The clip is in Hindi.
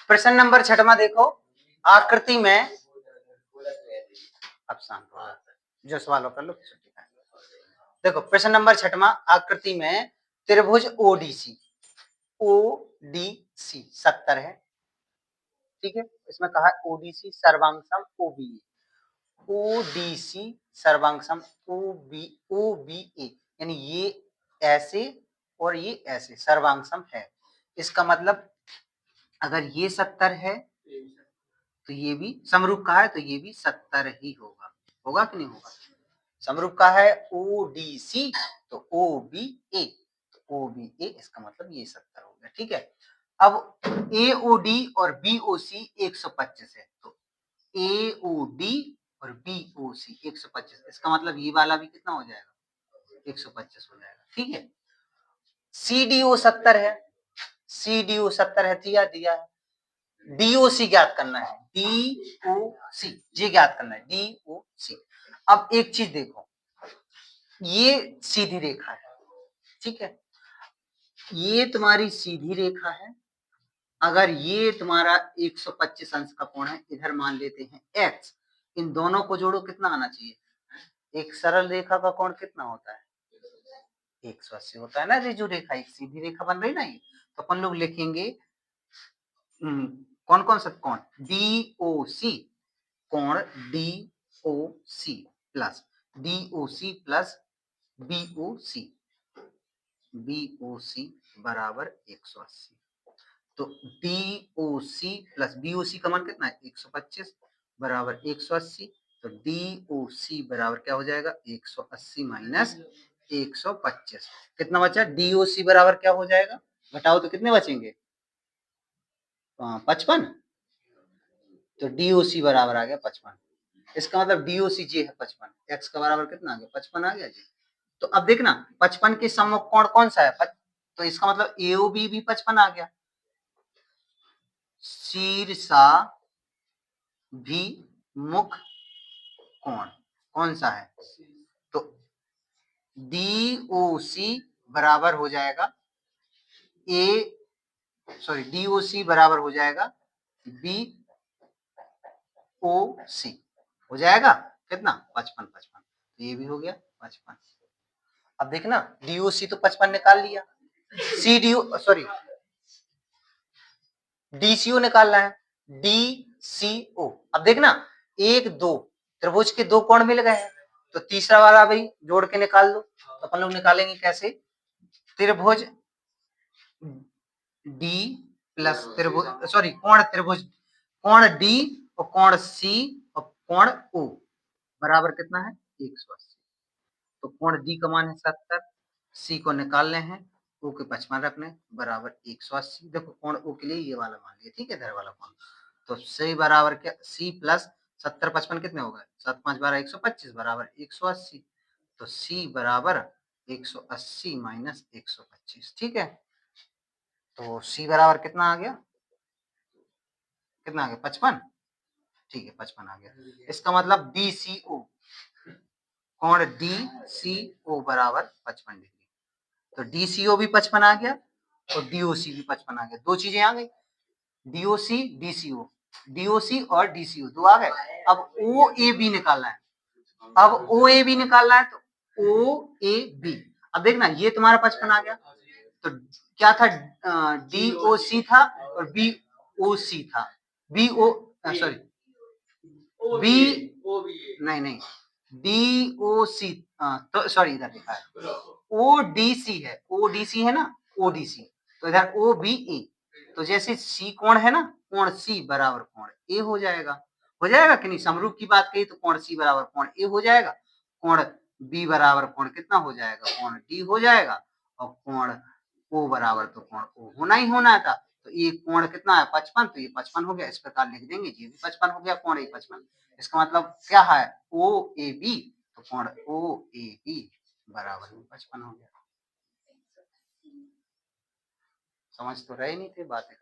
प्रश्न नंबर 6 देखो, आकृति में, अब शांत हो जो सवालों कर लो। देखो प्रश्न नंबर 6 आकृति में त्रिभुज ओडीसी 70 है, ठीक है। इसमें कहा ओडीसी सर्वांग ओबीए, ओडीसी सर्वांग ओबीए, यानी ये ऐसे और ये ऐसे सर्वांग है। इसका मतलब अगर ये 70 है तो ये भी समरूप का है, तो ये भी 70 ही होगा। होगा कि नहीं होगा? समरूप का है ओडीसी तो ओबीए, तो ओबीए इसका मतलब ये 70 हो गया, ठीक है। अब एओडी और बीओसी 125 है, तो एओडी और बीओसी 125, इसका मतलब ये वाला भी कितना हो जाएगा? 125 हो जाएगा, ठीक है। सीडीओ 70 है, सीडीओ 70 है, दिया है। डीओसी ज्ञात करना है, डीओसी जी ज्ञात करना है, डीओसी। अब एक चीज देखो, ये सीधी रेखा है, ठीक है, ये तुम्हारी सीधी रेखा है। अगर ये तुम्हारा 125 अंश का कोण है, इधर मान लेते हैं x, इन दोनों को जोड़ो कितना आना चाहिए? एक सरल रेखा का कोण कितना होता है? 180 होता है ना। ये जो रेखा एक सीधी रेखा बन रही ना, ये तो अपन लोग लिखेंगे कौन कौन सा कोण? डीओसी, कोण DOC plus DOC plus BOC, BOC बराबर 180। तो डीओसी प्लस बीओसी का मान कितना है? 125 बराबर 180। तो डीओसी बराबर क्या हो जाएगा? 180 माइनस 125, कितना बचा? डीओसी बराबर क्या हो जाएगा? घटाओ तो कितने बचेंगे? 55। तो डीओसी बराबर आ गया 55। इसका मतलब डीओसी जी है 55, एक्स का बराबर कितना आ गया? 55 आ गया जी। तो अब देखना 55 के सम्मुख कोण कौन सा है? तो इसका मतलब एओबी भी 55 आ गया। शीर्षा भी मुख कोण कौन सा है? तो डीओसी बराबर हो जाएगा डीओसी बराबर हो जाएगा बीओसी, हो जाएगा कितना? 55 55, तो ये भी हो गया 55। अब देखना डीओसी तो 55 निकाल लिया, डीसीओ निकालना है, डीसीओ। अब देखना 1 2 त्रिभुज के 2 कोण मिल गए हैं, तो तीसरा वाला भाई जोड़ के निकाल दो। तो अपन लोग निकालेंगे कैसे? त्रिभुज डी प्लस कोण त्रिभुज, कोण डी और कोण सी और कोण ओ बराबर कितना है? 180। तो कोण डी का मान है 70, सी को निकालने हैं, ओ के 55 रखने, बराबर 180। देखो कोण ओ के लिए ये वाला मान लिया, ठीक है, इधर वाला कोण। तो सी बराबर क्या? सी प्लस 70 55 कितने हो गए? 7 5 12 125 बराबर 180। तो सी बराबर 180 माइनस 125, ठीक है। तो सी बराबर कितना आ गया? कितना आ गया? 55, ठीक है 55 आ गया। इसका मतलब डीसीओ, कोण डीसीओ बराबर 55 डिग्री। तो डीसीओ भी 55 आ गया और डीओसी भी 55 आ गया, दो चीजें आ गई, डीओसी डीसीओ, डीओसी और डीसीओ दो आ गए। अब ओ ए बी निकालना है, अब ओ ए बी निकालना है, तो ओ ए बी। अब देखना ये तुम्हारा 55 आ गया, तो क्या था? डीओसी था और बीओसी था, बीओ सॉरी बी नहीं डीओसी, तो सॉरी इधर लिखा है ओडीसी है, ओडीसी है ना, ओडीसी। तो इधर ओ बी ए, तो जैसे सी कोण है ना, कोण सी बराबर कोण ए हो जाएगा। हो जाएगा कि नहीं? समरूप की बात कही तो कोण सी बराबर कोण ए हो जाएगा, कोण बी बराबर कोण कितना हो जाएगा? कोण डी हो जाएगा, और कोण ओ बराबर तो कोण ओ होना ही होना था। तो ये कोण कितना है? 55, तो ये 55 हो गया। इस प्रकार लिख देंगे, ये भी 55 हो गया, कोण ए 55। इसका मतलब क्या है? ओ ए बी, तो कोण ओ ए बी बराबर 55 हो गया। समझ तो रहे नहीं थे बातें।